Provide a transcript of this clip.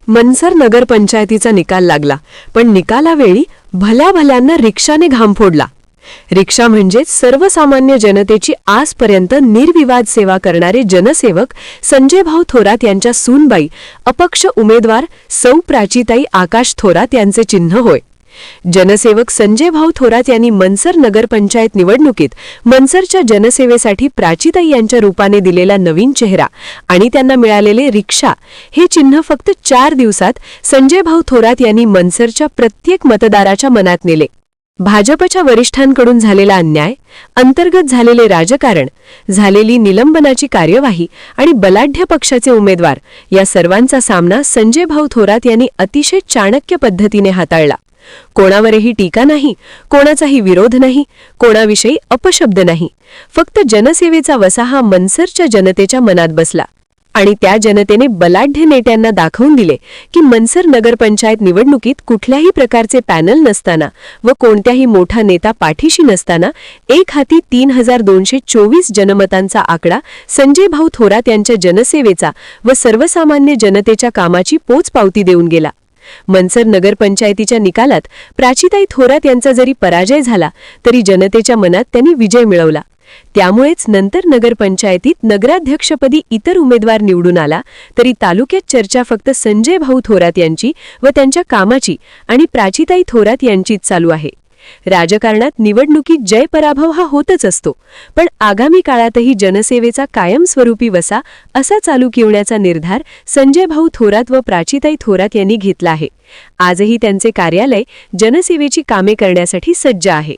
मनसर नगरपंचायतीचा निकाल लागला, पण निकालावेळी भल्या भल्यांना रिक्षाने घाम फोडला. रिक्षा म्हणजे सर्वसामान्य जनतेची आजपर्यंत निर्विवाद सेवा करणारे जनसेवक संजयभाऊ थोरात यांच्या सूनबाई अपक्ष उमेदवार सौ प्राचीताई आकाश थोरात यांचे चिन्ह होय. जनसेवक संजयभाऊ थोरात यांनी मनसर नगरपंचायत निवडणुकीत मनसरच्या जनसेवेसाठी प्राचीताई यांच्या रूपाने दिलेला नवीन चेहरा आणि त्यांना मिळालेले रिक्षा हे चिन्ह फक्त 4 दिवसात संजयभाऊ थोरात यांनी मनसरच्या प्रत्येक मतदाराच्या मनात नेले. भाजपच्या वरिष्ठांकडून झालेला अन्याय, अंतर्गत झालेले राजकारण, झालेली निलंबनाची कार्यवाही आणि बलाढ्य पक्षाचे उमेदवार या सर्वांचा सामना संजयभाऊ थोरात यांनी अतिशय चाणक्य पद्धतीने हाताळला. कोणावरही टीका नाही, कोणाचाही विरोध नाही, कोणाविषयी अपशब्द नाही. फक्त जनसेवेचा वसा हा मनसरच्या जनतेच्या मनात बसला आणि त्या जनतेने बलाढ्य नेत्यांना दाखवून दिले की मनसर नगरपंचायत निवडणुकीत कुठल्याही प्रकारचे पॅनल नसताना व कोणत्याही मोठा नेता पाठीशी नसताना एक हाती 3224 जनमतांचा आकडा संजयभाऊ थोरात यांच्या जनसेवेचा व सर्वसामान्य जनतेच्या कामाची पोचपावती देऊन गेला. मनसर नगरपंचायतीच्या निकालात प्राचीताई थोरात यांचा जरी पराजय झाला तरी जनतेच्या मनात त्यांनी विजय मिळवला. त्यामुळेच नंतर नगरपंचायतीत नगराध्यक्षपदी इतर उमेदवार निवडून आला तरी तालुक्यात चर्चा फक्त संजयभाऊ थोरात यांची व त्यांच्या कामाची आणि प्राचीताई थोरात यांचीच चालू आहे. राजकारणात निवडणुकीत जय पराभव हा होतच असतो, पण आगामी काळातही जनसेवेचा कायमस्वरूपी वसा असा चालू ठेवण्याचा निर्धार संजयभाऊ थोरात व प्राचीताई थोरात यांनी घेतला आहे. आजही त्यांचे कार्यालय जनसेवेची कामे करण्यासाठी सज्ज आहे.